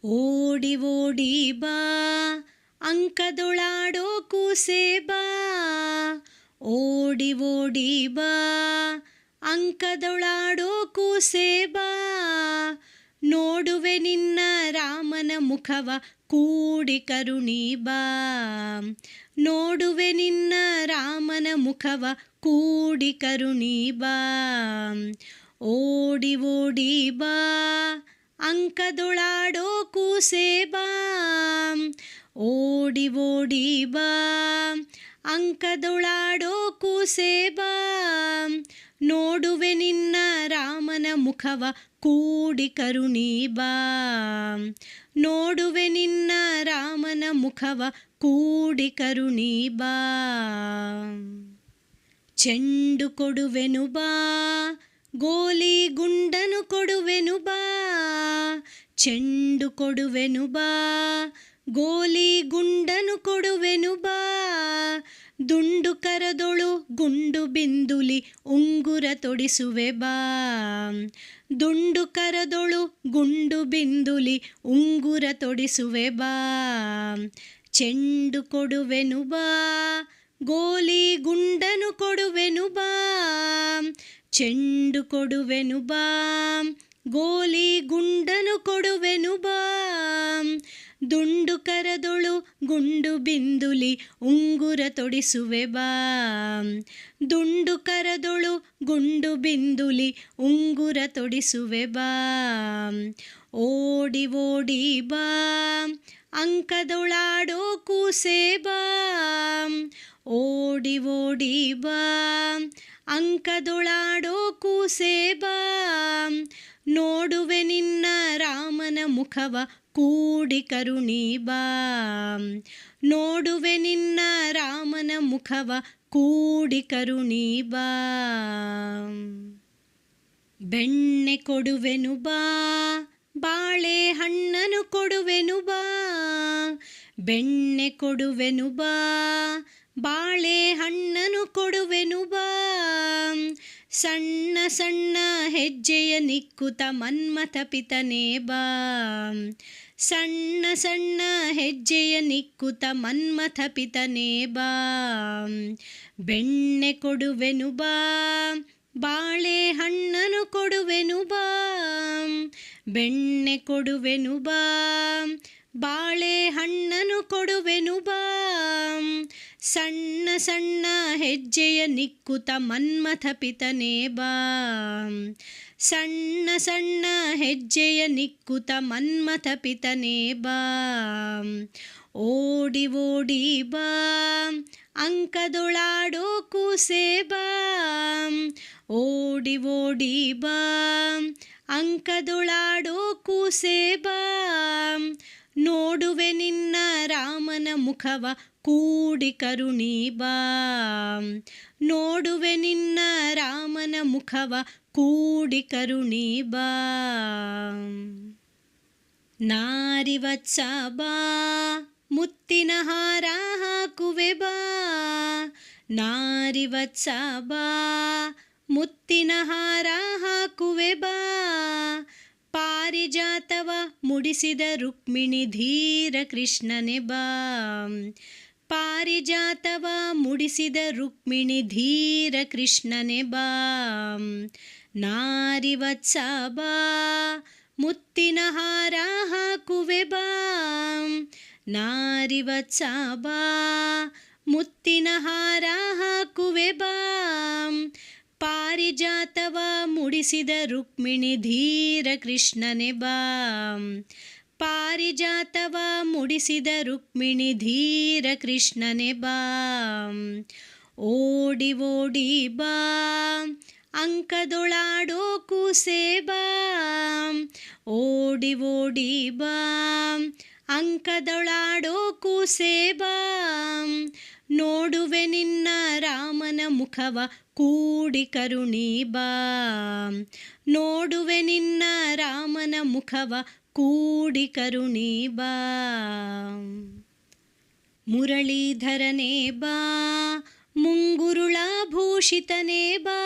ಓಡಿ ಓಡಿ ಬಾ ಅಂಕದೊಳಾಡೋ ಕೂಸೆ ಬಾ, ಓಡಿ ಓಡಿ ಬಾ ಅಂಕದೊಳಾಡೋ ಕೂಸೆ ಬಾ, ನೋಡುವೆ ನಿನ್ನ ರಾಮನ ಮುಖವ ಕೂಡಿ ಕರುಣಿ ಬಾ, ನೋಡುವೆ ನಿನ್ನ ರಾಮನ ಮುಖವ ಕೂಡಿ ಕರುಣಿ ಬಾ. ಓಡಿ ಓಡಿ ಬಾ ಅಂಕದೊಳಾಡೋ ಕೂಸೆ ಬಾ, ಓಡಿ ಓಡಿ ಬಾ ಅಂಕದೊಳಾಡೋ ಕೂಸೆ ಬಾ, ನೋಡುವೆ ನಿನ್ನ ರಾಮನ ಮುಖವ ಕೂಡಿ ಕರುಣಿ ಬಾ, ನೋಡುವೆ ನಿನ್ನ ರಾಮನ ಮುಖವ ಕೂಡಿ ಕರುಣಿ ಬಾ. ಚೆಂಡು ಕೊಡುವೆನು ಬಾ, ಗೋಲಿ ಗುಂಡನು ಕೊಡುವೆನು ಬಾ, ಚೆಂಡು ಕೊಡುವೆನು ಬಾ, ಗೋಲಿ ಗುಂಡನು ಕೊಡುವೆನು ಬಾ, ದುಂಡು ಕರದೊಳು ಗುಂಡು ಬಿಂದುಲಿ ಉಂಗುರ ತೊಡಿಸುವೆ ಬಾ, ದುಂಡು ಕರದೊಳು ಗುಂಡು ಬಿಂದುಲಿ ಉಂಗುರ ತೊಡಿಸುವೆ ಬಾ. ಚೆಂಡು ಕೊಡುವೆನು ಬಾ, ಗೋಲಿ ಗುಂಡನು ಕೊಡುವೆನು ಬಾ, ಚೆಂಡು ಕೊಡುವೆನು ಬಾ, ಗೋಲಿ ಗುಂಡನು ಕೊಡುವೆನು ಬಾ, ದುಂಡು ಕರದೊಳು ಗುಂಡು ಬಿಂದುಲಿ ಉಂಗುರ ತೊಡಿಸುವೆ ಬಾ, ದುಂಡು ಕರದೊಳು ಗುಂಡು ಬಿಂದುಲಿ ಉಂಗುರ ತೊಡಿಸುವೆ ಬಾ. ಓಡಿ ಓಡಿ ಬಾ ಅಂಕದೊಳಾಡೋ ಕೂಸೆ ಬಾ, ಓಡಿ ಓಡಿ ಬಾ ಅಂಕದೊಳಾಡೋ ಕೂಸೆ ಬಾ, ನೋಡುವೆ ನಿನ್ನ ರಾಮನ ಮುಖವ ಕೂಡಿ ಕರುಣಿ ಬಾ, ನೋಡುವೆ ನಿನ್ನ ರಾಮನ ಮುಖವ ಕೂಡಿ ಕರುಣಿ ಬಾ. ಬೆಣ್ಣೆ ಕೊಡುವೆನು ಬಾ, ಬಾಳೆ ಹಣ್ಣನು ಕೊಡುವೆನು ಬಾ, ಬೆಣ್ಣೆ ಕೊಡುವೆನು ಬಾ, ಬಾಳೆ ಹಣ್ಣನು ಕೊಡುವೆನು ಬಾ, ಸಣ್ಣ ಸಣ್ಣ ಹೆಜ್ಜೆಯ ನಿಕ್ಕುತ ಮನ್ಮಥ ಪಿತನೇ ಬಾ, ಸಣ್ಣ ಸಣ್ಣ ಹೆಜ್ಜೆಯ ನಿಕ್ಕುತ ಮನ್ಮಥ ಪಿತನೇ ಬಾ. ಬೆಣ್ಣೆ ಕೊಡುವೆನು ಬಾ, ಬಾಳೆ ಹಣ್ಣನು ಕೊಡುವೆನು ಬಾ, ಬೆಣ್ಣೆ ಕೊಡುವೆನು ಬಾ, ಬಾಳೆ ಹಣ್ಣನು ಕೊಡುವೆನು ಬಾ, ಸಣ್ಣ ಸಣ್ಣ ಹೆಜ್ಜೆಯ ನಿಕ್ಕುತ ಮನ್ಮಥ ಪಿತನೇ ಬಾ, ಸಣ್ಣ ಸಣ್ಣ ಹೆಜ್ಜೆಯ ನಿಕ್ಕುತ ಮನ್ಮಥ ಪಿತನೇ ಬಾ. ಓಡಿ ಓಡಿ ಬಾ ಅಂಕದೊಳಾಡೋ ಕೂಸೆ ಬಾ, ಓಡಿ ಓಡಿ ಬಾ ಅಂಕದೊಳಾಡೋ ಕೂಸೆ ಬಾ, ನೋಡುವೆ ನಿನ್ನ ರಾಮನ ಮುಖವ ಕೂಡಿ ಕರುಣಿ ಬಾ, ನೋಡುವೆ ನಿನ್ನ ರಾಮನ ಮುಖವ ಕೂಡಿ ಕರುಣಿ ಬಾ. ನಾರಿವತ್ಸ ಬಾ ಮುತ್ತಿನ ಹಾರ ಹಾಕುವೆ ಬಾ, ನಾರಿವತ್ಸ ಬಾ ಮುತ್ತಿನ ಹಾರ ಹಾಕುವೆ ಬಾ, ಪಾರಿಜಾತವ ಮುಡಿಸಿದ ರುಕ್ಮಿಣಿ ಧೀರ ಕೃಷ್ಣನೆ ಬಾ, ಪಾರಿಜಾತವ ಮುಡಿಸಿದ ರುಕ್ಮಿಣಿ ಧೀರ ಕೃಷ್ಣನೆ ಬಾ. ನಾರಿವತ್ಸ ಬಾ ಮುತ್ತಿನ ಹಾರ ಹಾಕುವೆ ಬಾ, ನಾರಿವತ್ಸ ಬಾ ಮುತ್ತಿನ ಹಾರ ಹಾಕುವೆ ಬಾ, ಪಾರಿಜಾತವ ಮುಡಿಸಿದ ರುಕ್ಮಿಣಿ ಧೀರ ಕೃಷ್ಣನೆ ಬಾ, ಪಾರಿಜಾತವ ಮುಡಿಸಿದ ರುಕ್ಮಿಣಿ ಧೀರ ಕೃಷ್ಣನೆ ಬಾ. ಓಡಿ ಓಡಿ ಬಾ ಅಂಕದೊಳಾಡೋ ಕೂಸೆ ಬಾ, ಓಡಿ ಓಡಿ ಬಾ ಅಂಕದೊಳಾಡೋ ಕೂಸೆ ಬಾ, ನೋಡುವೆ ನಿನ್ನ ರಾಮನ ಮುಖವ ಕೂಡಿ ಕರುಣಿ ಬಾ, ನೋಡುವೆ ನಿನ್ನ ರಾಮನ ಮುಖವ ಕೂಡಿ ಕರುಣಿ ಬಾ. ಮುರಳೀಧರನೇ ಬಾ ಮುಂಗುರುಳಾಭೂಷಿತನೇ ಬಾ,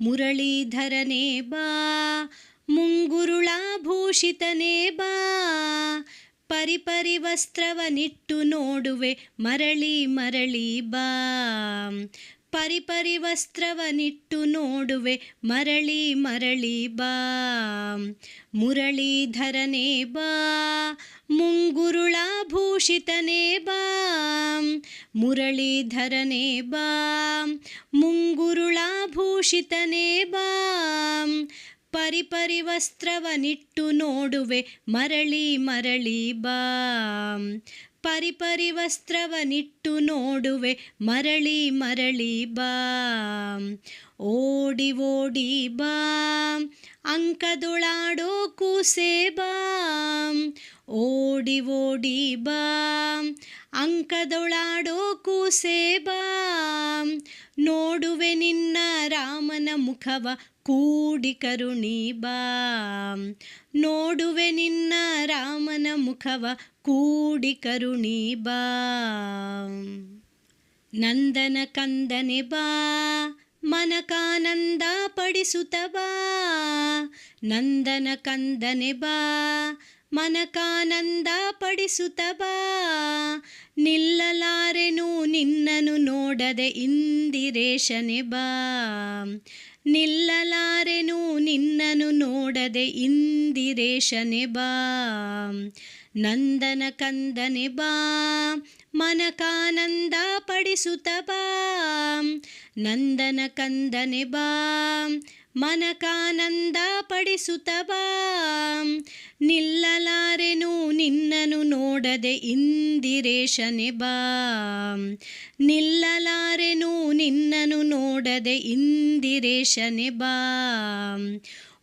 ಮುರಳೀಧರನೇ ಬಾ ಮುಂಗುರುಳಾಭೂಷಿತನೇ ಬಾ, ಪರಿಪರಿ ವಸ್ತ್ರವನಿಟ್ಟು ನೋಡುವೆ ಮರಳಿ ಮರಳಿ ಬಾ, ಪರಿಪರಿ ವಸ್ತ್ರವನಿಟ್ಟು ನೋಡುವೆ ಮರಳಿ ಮರಳಿ ಬಾ. ಮುರಳೀಧರನೇ ಬಾ, ಮುಂಗುರುಳಾಭೂಷಿತನೇ ಬಾ, ಮುರಳೀಧರನೇ ಬಾ, ಮುಂಗುರುಳಾಭೂಷಿತನೇ ಬಾ, ಪರಿಪರಿ ವಸ್ತ್ರವನಿಟ್ಟು ನೋಡುವೆ ಮರಳಿ ಮರಳಿ ಬಾ, ಪರಿಪರಿ ವಸ್ತ್ರವನಿಟ್ಟು ನೋಡುವೆ ಮರಳಿ ಮರಳಿ ಬಾ. ಓಡಿ ಓಡಿ ಬಾ, ಅಂಕದೊಳಾಡೋ ಕೂಸೆ ಬಾ, ಓಡಿ ಓಡಿ ಬಾ, ಅಂಕದೊಳಾಡೋ ಕೂಸೆ ಬಾ, ನೋಡುವೆ ನಿನ್ನ ರಾಮನ ಮುಖವ ಕೂಡಿ ಕರುಣಿ ಬಾ, ನೋಡುವೆ ನಿನ್ನ ರಾಮನ ಮುಖವ ಕೂಡಿ ಕರುಣಿ ಬಾ. ನಂದನ ಕಂದನೆ ಬಾ, ಮನಕಾನಂದ ಪಡಿಸುತ್ತ ಬಾ, ನಂದನ ಕಂದನೆ ಬಾ, ಮನಕಾನಂದ ಪಡಿಸುತ್ತ ಬಾ, ನಿಲ್ಲಲಾರೆನು ನಿನ್ನನು ನೋಡದೆ ಇಂದಿರೇಶನೆ ಬಾ, ನಿಲ್ಲಲಾರೆನು ನಿನ್ನನು ನೋಡದೆ ಇಂದಿರೇಶನೆ ಬಾ. ನಂದನ ಕಂದನೆ ಬಾ, ಮನಕಾನಂದ ಪಡಿಸುತ್ತ ಬಾ, ನಂದನ ಕಂದನೆ ಬಾ, ಮನಕಾನಂದ ಪಡಿಸುತ್ತ ಬಾ, ನಿಲ್ಲಲಾರೆನು ನಿನ್ನನು ನೋಡದೆ ಇಂದಿರೇಶನೆ ಬಾ, ನಿಲ್ಲಲಾರೆನು ನಿನ್ನನು ನೋಡದೆ ಇಂದಿರೇಶನೆ ಬಾ.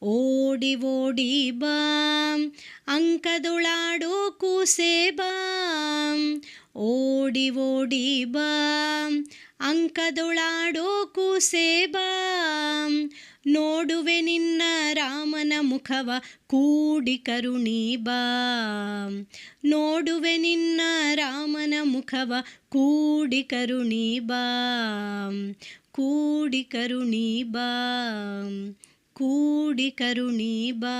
ಓಡಿ ಓಡಿ ಬಾ, ಅಂಕದೊಳಾಡೋ ಕೂಸೆ ಬಾ, ಓಡಿ ಓಡಿ ಬಾ, ಅಂಕದೊಳಾಡೋ ಕೂಸೆ ಬಾ, ನೋಡುವೆ ನಿನ್ನ ರಾಮನ ಮುಖವ ಕೂಡಿ ಕರುಣಿ ಬಾ, ನೋಡುವೆ ನಿನ್ನ ರಾಮನ ಮುಖವ ಕೂಡಿ ಕರುಣಿ ಬಾ, ಕೂಡಿ ಕರುಣಿ ಬಾ, ಕೂಡಿ ಕರುಣಿ ಬಾ.